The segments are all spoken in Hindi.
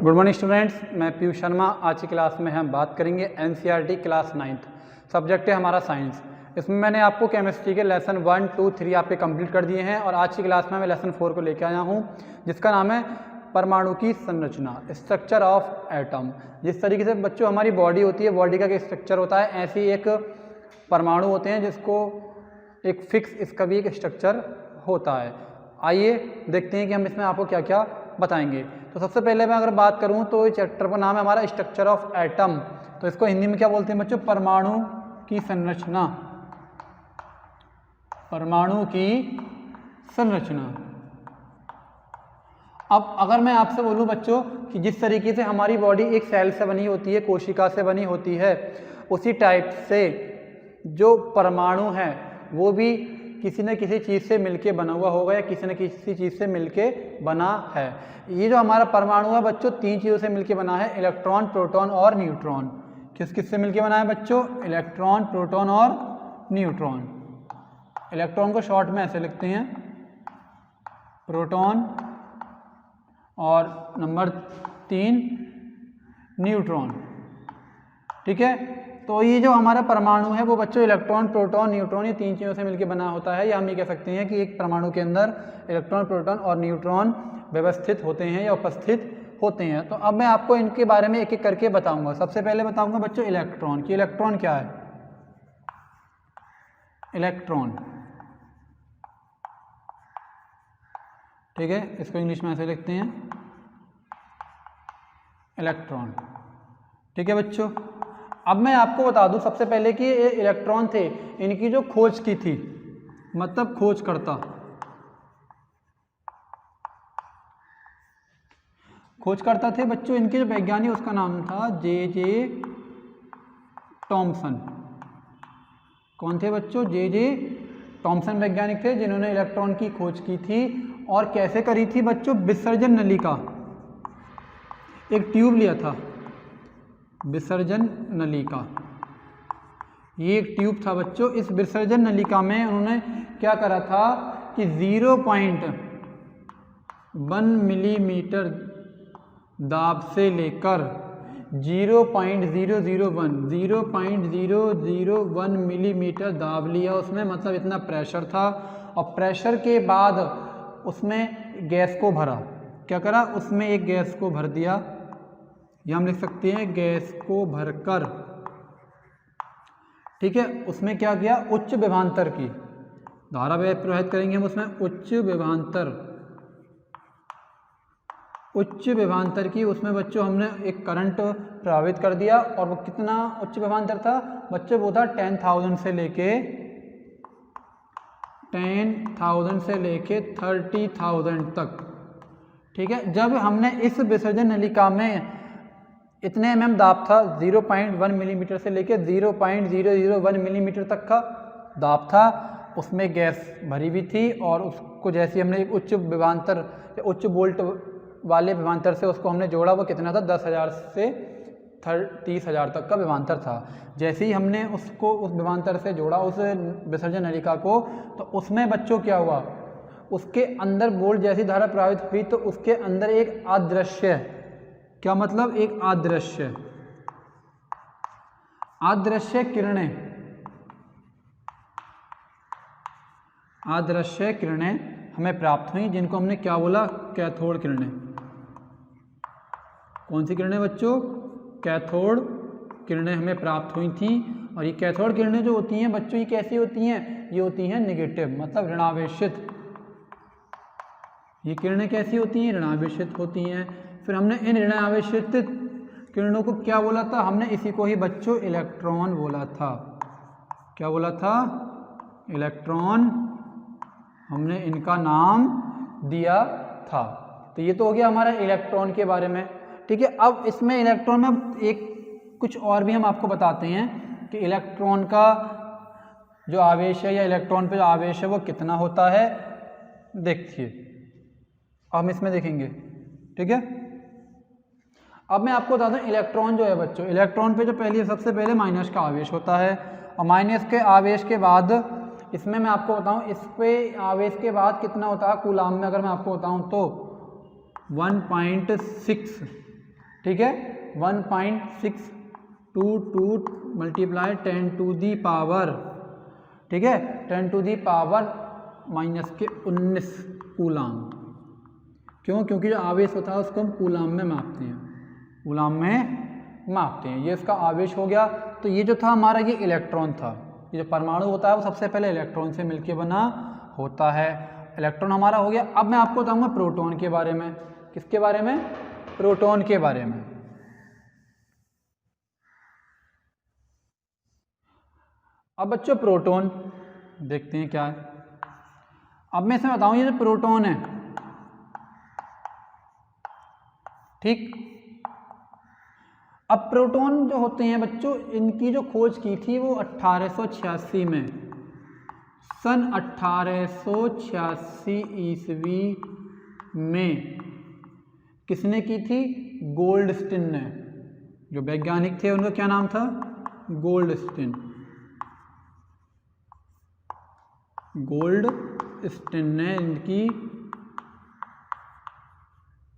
गुड मॉर्निंग स्टूडेंट्स, मैं पीयूष शर्मा। आज की क्लास में हम बात करेंगे एनसीईआरटी क्लास 9th। सब्जेक्ट है हमारा साइंस। इसमें मैंने आपको केमिस्ट्री के लेसन 1, 2, 3 आपके कंप्लीट कर दिए हैं और आज की क्लास में मैं लेसन 4 को लेकर आया हूँ, जिसका नाम है परमाणु की संरचना, स्ट्रक्चर ऑफ एटम। जिस तरीके से बच्चों हमारी बॉडी होती है, बॉडी का क्या स्ट्रक्चर होता है, ऐसे ही एक परमाणु होते हैं जिसको एक फिक्स इसका भी एक स्ट्रक्चर होता है। आइए देखते हैं कि हम इसमें आपको क्या क्या बताएंगे। तो सबसे पहले मैं अगर बात करूं तो इस चैप्टर का नाम है हमारा स्ट्रक्चर ऑफ एटम। तो इसको हिंदी में क्या बोलते हैं बच्चों? परमाणु की संरचना। परमाणु की संरचना। अब अगर मैं आपसे बोलूं बच्चों कि जिस तरीके से हमारी बॉडी एक सेल से बनी होती है, कोशिका से बनी होती है, उसी टाइप से जो परमाणु है वो भी किसी न किसी चीज़ से मिलके बना हुआ होगा या किसी न किसी चीज़ से मिलके बना है। ये जो हमारा परमाणु है बच्चों 3 चीज़ों से मिलके बना है, इलेक्ट्रॉन, प्रोटॉन और न्यूट्रॉन। किस किस से मिलके बना है बच्चों? इलेक्ट्रॉन, प्रोटॉन और न्यूट्रॉन। इलेक्ट्रॉन को शॉर्ट में ऐसे लिखते हैं, प्रोटॉन, और नंबर 3 न्यूट्रॉन। ठीक है, तो ये जो हमारा परमाणु है वो बच्चों इलेक्ट्रॉन, प्रोटॉन, न्यूट्रॉन, ये 3 चीज़ों से मिलकर बना होता है। या हम ये कह सकते हैं कि एक परमाणु के अंदर इलेक्ट्रॉन, प्रोटॉन और न्यूट्रॉन व्यवस्थित होते हैं या उपस्थित होते हैं। तो अब मैं आपको इनके बारे में एक एक करके बताऊंगा। सबसे पहले बताऊंगा बच्चों इलेक्ट्रॉन की। इलेक्ट्रॉन क्या है? इलेक्ट्रॉन, ठीक है, इसको इंग्लिश में ऐसे लिखते हैं, इलेक्ट्रॉन। ठीक है बच्चों, अब मैं आपको बता दूं सबसे पहले कि ये इलेक्ट्रॉन थे, इनकी जो खोज की थी, मतलब खोजकर्ता, खोजकर्ता थे बच्चों इनके जो वैज्ञानिक, उसका नाम था जे टॉमसन। कौन थे बच्चों? जे टॉमसन वैज्ञानिक थे जिन्होंने इलेक्ट्रॉन की खोज की थी। और कैसे करी थी बच्चों? विसर्जन नलिका, एक ट्यूब लिया था, विसर्जन नलिका, ये एक ट्यूब था बच्चों। इस विसर्जन नलिका में उन्होंने क्या करा था कि 0.1 मिलीमीटर दाब से लेकर 0.001 मिलीमीटर दाब लिया उसमें, मतलब इतना प्रेशर था। और प्रेशर के बाद उसमें गैस को भरा। क्या करा? उसमें एक गैस को भर दिया, या हम लिख सकते हैं गैस को भरकर, ठीक है, उसमें क्या किया? उच्च विभवांतर की धारा प्रवाहित करेंगे हम उसमें, उच्च विभवांतर की उसमें बच्चों हमने एक करंट प्रभावित कर दिया। और वो कितना उच्च विभवांतर था बच्चों? वो था 10,000 से लेके 30,000 तक। ठीक है, जब हमने इस विसर्जन नलिका में इतने mm दाब था, 0.1 मिलीमीटर से लेके 0.001 मिलीमीटर तक का दाब था, उसमें गैस भरी हुई थी। और उसको जैसे हमने एक उच्च विभवांतर, उच्च वोल्ट वाले विभवांतर से उसको हमने जोड़ा, वो कितना था? 10,000 से 30,000 तक का विभवांतर था। जैसे ही हमने उसको उस विभवांतर से जोड़ा, उस विसर्जन नलिका को, तो उसमें बच्चों क्या हुआ? उसके अंदर वोल्ट जैसी धारा प्रवाहित हुई, तो उसके अंदर एक अदृश्य, क्या मतलब? एक अदृश्य किरणें हमें प्राप्त हुई, जिनको हमने क्या बोला? कैथोड किरणें। कौन सी किरणें बच्चों? कैथोड किरणें हमें प्राप्त हुई थी। और ये कैथोड किरणें जो होती हैं बच्चों, ये कैसी होती हैं? ये होती हैं नेगेटिव, मतलब ऋणावेशित। ये किरणें कैसी होती हैं? ऋणावेशित होती हैं। फिर हमने इन ऋणावेशित किरणों को क्या बोला था? हमने इसी को ही बच्चों इलेक्ट्रॉन बोला था। क्या बोला था? इलेक्ट्रॉन, हमने इनका नाम दिया था। तो ये तो हो गया हमारा इलेक्ट्रॉन के बारे में। ठीक है, अब इसमें इलेक्ट्रॉन में एक कुछ और भी हम आपको बताते हैं कि इलेक्ट्रॉन का जो आवेश है या इलेक्ट्रॉन पे जो आवेश है वो कितना होता है। देखिए, हम इसमें देखेंगे। ठीक है, अब मैं आपको बता दूं इलेक्ट्रॉन जो है बच्चों, इलेक्ट्रॉन पे जो सबसे पहले माइनस का आवेश होता है, और माइनस के आवेश के बाद इसमें मैं आपको बताऊं, इस पे आवेश के बाद कितना होता है कूलाम में, अगर मैं आपको बताऊं तो 1.6 ठीक है, 1.622 मल्टीप्लाई 10 टू दी पावर, ठीक है, 10 टू दी पावर -19 कूलाम। क्यों? क्योंकि जो आवेश होता है उसको हम कूलाम में मापते हैं, कूलाम में मापते हैं। ये इसका आवेश हो गया। तो ये जो था हमारा ये इलेक्ट्रॉन था। ये जो परमाणु होता है वो सबसे पहले इलेक्ट्रॉन से मिलके बना होता है। इलेक्ट्रॉन हमारा हो गया। अब मैं आपको बताऊंगा प्रोटॉन के बारे में। किसके बारे में? प्रोटॉन के बारे में। अब बच्चों प्रोटॉन देखते हैं क्या है। अब मैं इसमें बताऊं, ये जो प्रोटॉन है, ठीक, अब प्रोटॉन जो होते हैं बच्चों, इनकी जो खोज की थी वो 1886 में, सन 1886 ईस्वी में किसने की थी? गोल्डस्टीन ने। जो वैज्ञानिक थे उनका क्या नाम था? गोल्डस्टीन। गोल्डस्टीन ने इनकी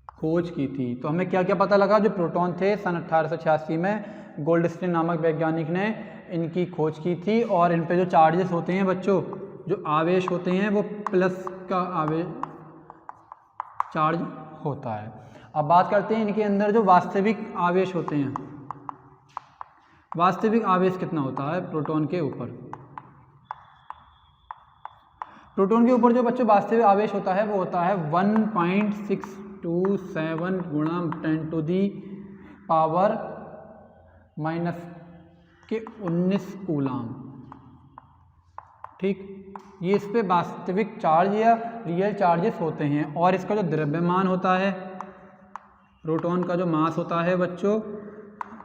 खोज की थी। तो हमें क्या क्या पता लगा? जो प्रोटॉन थे सन 1886 में गोल्डस्टीन नामक वैज्ञानिक ने इनकी खोज की थी। और इन पे जो चार्जेस होते हैं बच्चों, जो आवेश होते हैं वो प्लस का आवेश चार्ज होता है। अब बात करते हैं इनके अंदर जो वास्तविक आवेश होते हैं। वास्तविक आवेश कितना होता है प्रोटॉन के ऊपर? प्रोटॉन के ऊपर जो बच्चों वास्तविक आवेश होता है वो होता है 1.627 गुणा 10 टू दी पावर -19 कूलाम। ठीक, ये इस पे वास्तविक चार्ज या रियल चार्जेस होते हैं। और इसका जो द्रव्यमान होता है, प्रोटॉन का जो मास होता है बच्चों,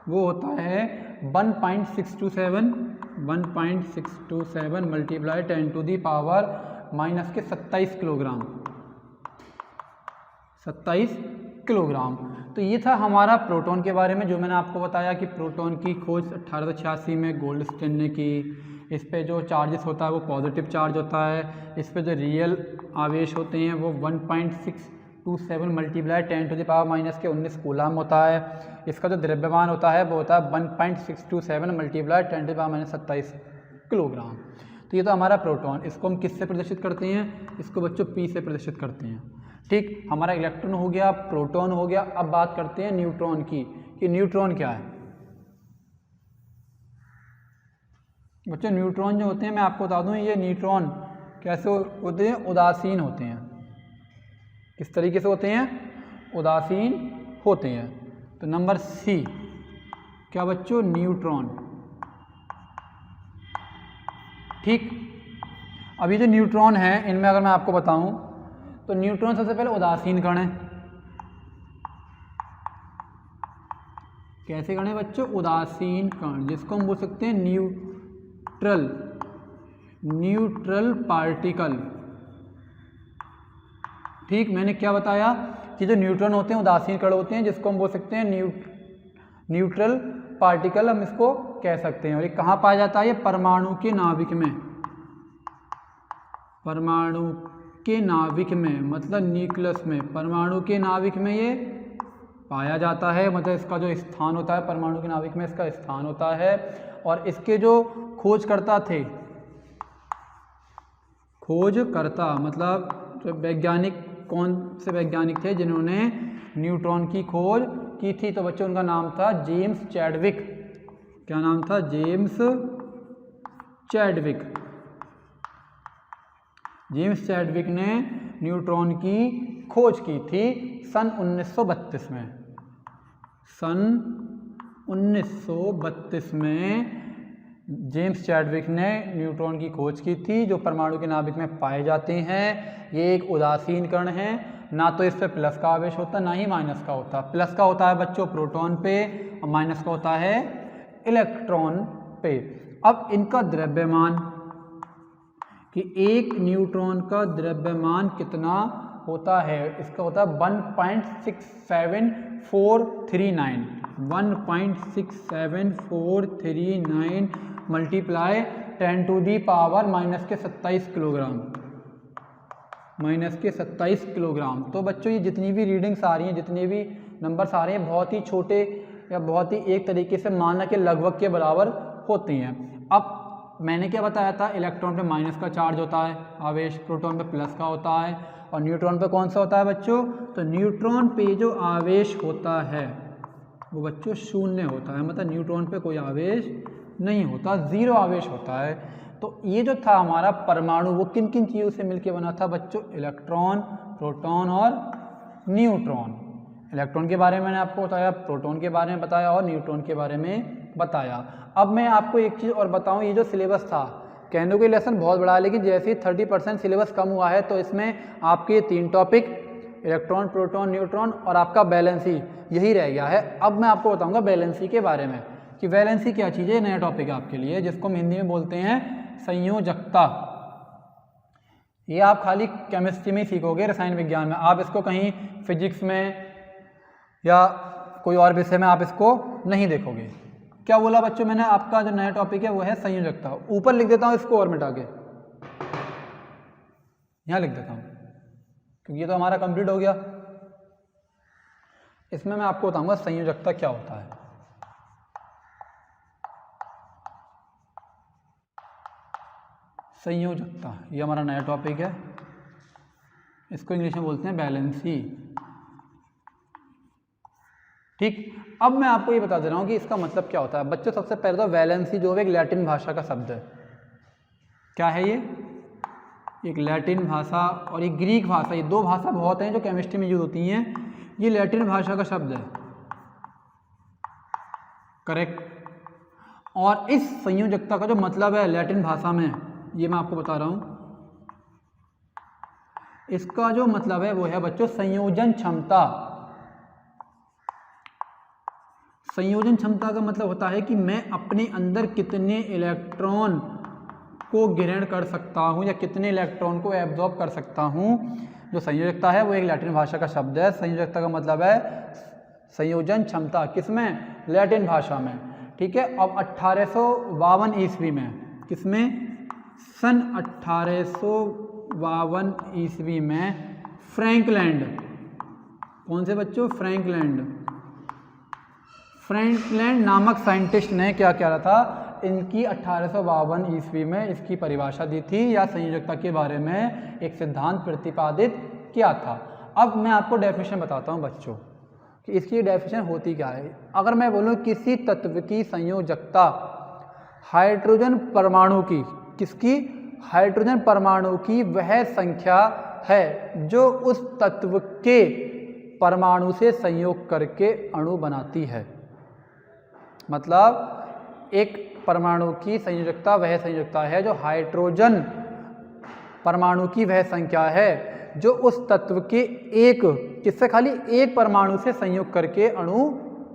वो होता है 1.627 multiply 10 to the power -27 kilogram. 27 kilogram. तो ये था हमारा प्रोटॉन के बारे में, जो मैंने आपको बताया कि प्रोटॉन की खोज 1886 में गोल्डस्टीन ने की। इस पे जो चार्जेस होता है वो पॉजिटिव चार्ज होता है। इस पे जो रियल आवेश होते हैं वो 1.627 multiply 10 to the power -19 coulomb होता है। इसका जो द्रव्यमान होता है वो होता है 1.627 multiply 10 to the power -27 kilogram. तो ये तो हमारा प्रोटॉन। इसको हम किससे प्रदर्शित करते हैं? इसको बच्चों P से प्रदर्शित करते हैं। ठीक, हमारा इलेक्ट्रॉन हो गया, प्रोटॉन हो गया। अब बात करते हैं न्यूट्रॉन की, कि न्यूट्रॉन क्या है। बच्चों न्यूट्रॉन जो होते हैं, मैं आपको बता दूं, ये न्यूट्रॉन कैसे होते हैं? उदासीन होते हैं। किस तरीके से होते हैं? उदासीन होते हैं। तो नंबर सी क्या बच्चों? न्यूट्रॉन। ठीक, अब ये जो न्यूट्रॉन है, इनमें अगर मैं आपको बताऊं तो न्यूट्रॉन सबसे पहले उदासीन कण है। कैसे कण है बच्चों? उदासीन कण, जिसको हम बोल सकते हैं न्यूट्रल पार्टिकल। ठीक, मैंने क्या बताया कि जो न्यूट्रॉन होते हैं उदासीन कण होते हैं, जिसको हम बोल सकते हैं न्यूट्रल पार्टिकल, हम इसको कह सकते हैं। और ये कहाँ पाया जाता है? ये परमाणु के नाभिक में। परमाणु के नाभिक में मतलब न्यूक्लियस में, परमाणु के नाभिक में ये पाया जाता है। मतलब इसका जो स्थान होता है परमाणु के नाभिक में, इसका स्थान होता है। और इसके जो खोजकर्ता थे, खोजकर्ता मतलब जो वैज्ञानिक, कौन से वैज्ञानिक थे जिन्होंने न्यूट्रॉन की खोज की थी? तो बच्चों उनका नाम था जेम्स चैडविक। क्या नाम था? James Chadwick. जेम्स चैडविक ने न्यूट्रॉन की खोज की थी सन 1932 में। सन 1932 में जेम्स चैडविक ने न्यूट्रॉन की खोज की थी, जो परमाणु के नाभिक में पाए जाते हैं। ये एक उदासीन कण है। ना तो इस पे प्लस का आवेश होता, ना ही माइनस का होता। प्लस का होता है बच्चों प्रोटॉन पे और माइनस का होता है इलेक्ट्रॉन पे। अब इनका द्रव्यमान, कि एक न्यूट्रॉन का द्रव्यमान कितना होता है? इसका होता है 1.67439 1.67439 multiply 10 to the power -27 kilogram. -27 kilogram. तो बच्चों ये जितनी भी रीडिंग्स आ रही हैं, जितने भी नंबर सारे बहुत ही छोटे या बहुत ही एक तरीके से माना के लगभग के बराबर होती हैं। अब मैंने क्या बताया था, इलेक्ट्रॉन पे माइनस का चार्ज होता है आवेश, प्रोटॉन पे प्लस का होता है, और न्यूट्रॉन पे कौन सा होता है बच्चों, तो न्यूट्रॉन पे जो आवेश होता है वो बच्चों शून्य होता है, मतलब न्यूट्रॉन पे कोई आवेश नहीं होता, जीरो आवेश होता है। तो ये जो था हमारा परमाणु वो किन किन चीज़ों से मिलकर बना था बच्चों, इलेक्ट्रॉन, प्रोटॉन और न्यूट्रॉन। इलेक्ट्रॉन के बारे में मैंने आपको बताया, प्रोटॉन के बारे में बताया और न्यूट्रॉन के बारे में बताया। अब मैं आपको एक चीज़ और बताऊं, ये जो सिलेबस था, कहने को लेसन बहुत बड़ा है, लेकिन जैसे ही 30% सिलेबस कम हुआ है तो इसमें आपके 3 टॉपिक, इलेक्ट्रॉन, प्रोटॉन, न्यूट्रॉन और आपका वैलेंसी, यही रह गया है। अब मैं आपको बताऊंगा वैलेंसी के बारे में कि वैलेंसी क्या चीज़ है, नया टॉपिक है आपके लिए, जिसको हम हिंदी में बोलते हैं संयोजकता। ये आप खाली केमिस्ट्री में ही सीखोगे, रसायन विज्ञान में, आप इसको कहीं फिजिक्स में या कोई और विषय में आप इसको नहीं देखोगे। क्या बोला बच्चों मैंने, आपका जो नया टॉपिक है वो है संयोजकता। ऊपर लिख देता हूँ इसको और मिटा के, यहाँ लिख देता हूँ क्योंकि ये तो हमारा कंप्लीट हो गया। इसमें मैं आपको बताऊंगा संयोजकता क्या होता है। संयोजकता ये हमारा नया टॉपिक है, इसको इंग्लिश में बोलते हैं वैलेंसी। ठीक, अब मैं आपको ये बता दे रहा हूँ कि इसका मतलब क्या होता है बच्चों। सबसे पहले तो वैलेंसी जो है एक लैटिन भाषा का शब्द है। क्या है ये, एक लैटिन भाषा और एक ग्रीक भाषा, ये 2 भाषा बहुत हैं जो केमिस्ट्री में यूज होती हैं। ये लैटिन भाषा का शब्द है, करेक्ट। और इस संयोजकता का जो मतलब है लैटिन भाषा में, ये मैं आपको बता रहा हूँ, इसका जो मतलब है वो है बच्चों संयोजन क्षमता। संयोजन क्षमता का मतलब होता है कि मैं अपने अंदर कितने इलेक्ट्रॉन को ग्रहण कर सकता हूँ या कितने इलेक्ट्रॉन को एब्जॉर्ब कर सकता हूँ। जो संयोजकता है वो एक लैटिन भाषा का शब्द है। संयोजकता का मतलब है संयोजन क्षमता, किसमें, लैटिन भाषा में। ठीक है, अब 1852 ईस्वी में, किसमें, सन 1852 ईस्वी में फ्रैंकलैंड, कौन से बच्चों, फ्रैंकलैंड नामक साइंटिस्ट ने क्या किया था, इनकी 1852 ईस्वी में इसकी परिभाषा दी थी या संयोजकता के बारे में एक सिद्धांत प्रतिपादित किया था। अब मैं आपको डेफिनेशन बताता हूँ बच्चों कि इसकी डेफिनेशन होती क्या है। अगर मैं बोलूँ किसी तत्व की संयोजकता हाइड्रोजन परमाणु की, किसकी, हाइड्रोजन परमाणु की वह संख्या है जो उस तत्व के परमाणु से संयोग करके अणु बनाती है। मतलब एक परमाणु की संयोजकता वह संयोजकता है जो हाइड्रोजन परमाणु की वह संख्या है जो उस तत्व के एक, किससे, खाली एक परमाणु से संयोग करके अणु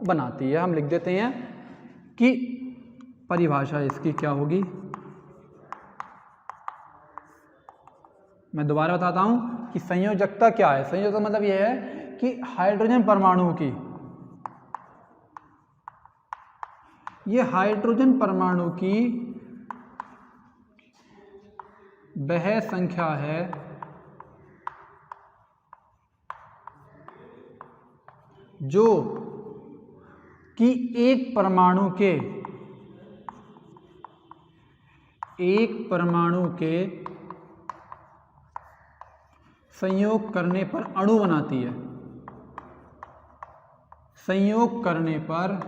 बनाती है। हम लिख देते हैं कि परिभाषा इसकी क्या होगी। मैं दोबारा बताता हूं कि संयोजकता क्या है। संयोजकता मतलब यह है कि हाइड्रोजन परमाणु की, ये हाइड्रोजन परमाणु की वह संख्या है जो कि एक परमाणु के संयोग करने पर अणु बनाती है। संयोग करने पर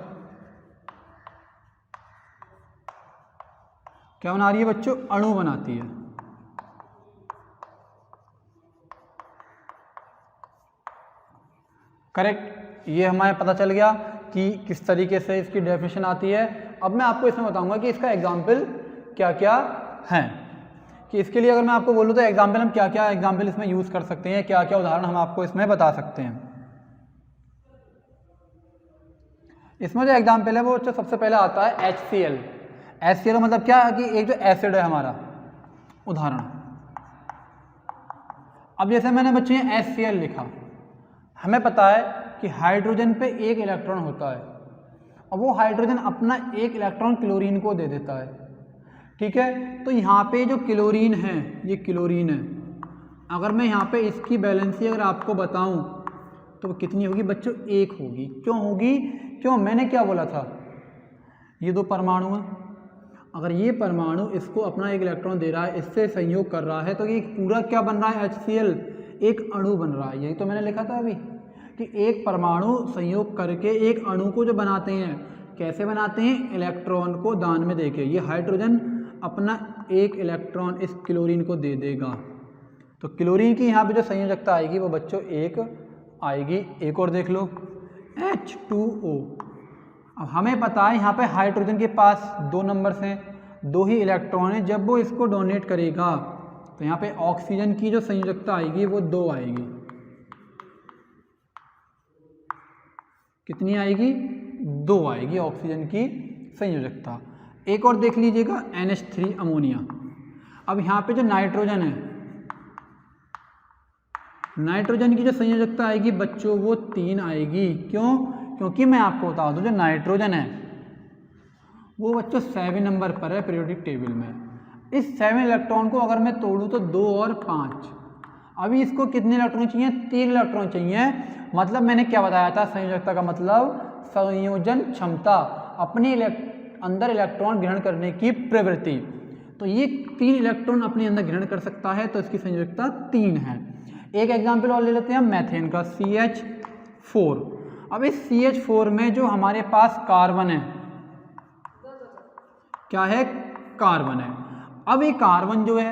क्या बना रही है बच्चों, अणु बनाती है। करेक्ट, ये हमें पता चल गया कि किस तरीके से इसकी डेफिनेशन आती है। अब मैं आपको इसमें बताऊंगा कि इसका एग्जाम्पल क्या क्या है, कि इसके लिए अगर मैं आपको बोलूँ तो एग्जाम्पल हम क्या क्या एग्जाम्पल इसमें यूज कर सकते हैं, क्या क्या उदाहरण हम आपको इसमें बता सकते हैं। इसमें जो एग्जाम्पल है वो सबसे पहले आता है HCl। HCl का मतलब क्या है कि एक जो एसिड है हमारा, उदाहरण। अब जैसे मैंने बच्चों ये HCl लिखा, हमें पता है कि हाइड्रोजन पे एक इलेक्ट्रॉन होता है और वो हाइड्रोजन अपना एक इलेक्ट्रॉन क्लोरीन को दे देता है। ठीक है, तो यहाँ पे जो क्लोरीन है, ये क्लोरीन है। अगर मैं यहाँ पे इसकी बैलेंसी अगर आपको बताऊँ तो वो कितनी होगी बच्चों? 1 होगी। क्यों होगी? क्यों? मैंने क्या बोला था, ये 2 परमाणु हैं, अगर ये परमाणु इसको अपना एक इलेक्ट्रॉन दे रहा है, इससे संयोग कर रहा है, तो ये पूरा क्या बन रहा है? HCl, एक अणु बन रहा है। यही तो मैंने लिखा था अभी कि एक परमाणु संयोग करके एक अणु को जो बनाते हैं, कैसे बनाते हैं? इलेक्ट्रॉन को दान में देके। ये हाइड्रोजन अपना एक इलेक्ट्रॉन इस क्लोरीन को दे देगा, तो क्लोरीन की यहाँ पे जो संयोजकता आएगी वो बच्चों 1 आएगी। एक और देख लो, H2O। अब हमें पता है यहाँ पे हाइड्रोजन के पास 2 नंबर्स हैं, 2 ही इलेक्ट्रॉन हैं। जब वो इसको डोनेट करेगा तो यहाँ पे ऑक्सीजन की जो संयोजकता आएगी वो 2 आएगी। कितनी आएगी? 2 आएगी ऑक्सीजन की संयोजकता। एक और देख लीजिएगा, NH3 अमोनिया। अब यहाँ पे जो नाइट्रोजन है, नाइट्रोजन की जो संयोजकता आएगी बच्चों वो 3 आएगी। क्यों? क्योंकि मैं आपको बता दूं जो नाइट्रोजन है वो बच्चों 7 नंबर पर है पीरियोडिक टेबल में। इस 7 इलेक्ट्रॉन को अगर मैं तोड़ूं तो 2 और 5, अभी इसको कितने इलेक्ट्रॉन चाहिए? 3 इलेक्ट्रॉन चाहिए। मतलब मैंने क्या बताया था संयोजकता का मतलब? संयोजन क्षमता, अपने अंदर इलेक्ट्रॉन ग्रहण करने की प्रवृत्ति। तो ये 3 इलेक्ट्रॉन अपने अंदर ग्रहण कर सकता है, तो इसकी संयोजकता 3 है। एक एग्जाम्पल और ले लेते हैं मैथेन का, CH4। अब इस CH4 में जो हमारे पास कार्बन है, क्या है? कार्बन है। अब ये कार्बन जो है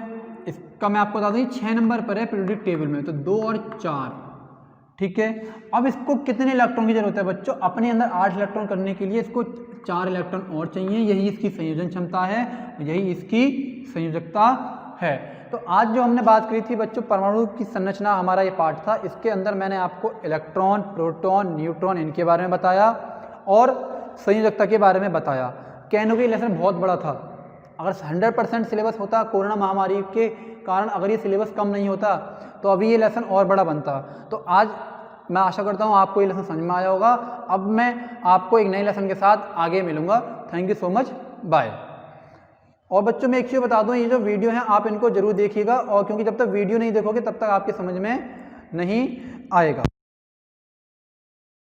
इसका मैं आपको बता दूं 6 नंबर पर है पीरियोडिक टेबल में, तो 2 और 4, ठीक है। अब इसको कितने इलेक्ट्रॉन की जरूरत है बच्चों? अपने अंदर 8 इलेक्ट्रॉन करने के लिए इसको 4 इलेक्ट्रॉन और चाहिए। यही इसकी संयोजन क्षमता है, यही इसकी संयोजकता है। तो आज जो हमने बात करी थी बच्चों परमाणु की संरचना, हमारा ये पार्ट था। इसके अंदर मैंने आपको इलेक्ट्रॉन, प्रोटॉन, न्यूट्रॉन इनके बारे में बताया और संयोजकता के बारे में बताया। कहने के लेसन बहुत बड़ा था। अगर 100% सिलेबस होता, कोरोना महामारी के कारण अगर ये सिलेबस कम नहीं होता तो अभी ये लेसन और बड़ा बनता। तो आज मैं आशा करता हूँ आपको ये लेसन समझ में आया होगा। अब मैं आपको एक नए लेसन के साथ आगे मिलूंगा। Thank you so much, bye. और बच्चों मैं एक चीज़ बता दूं, ये जो वीडियो है आप इनको जरूर देखिएगा, और क्योंकि जब तक वीडियो नहीं देखोगे तब तक आपके समझ में नहीं आएगा।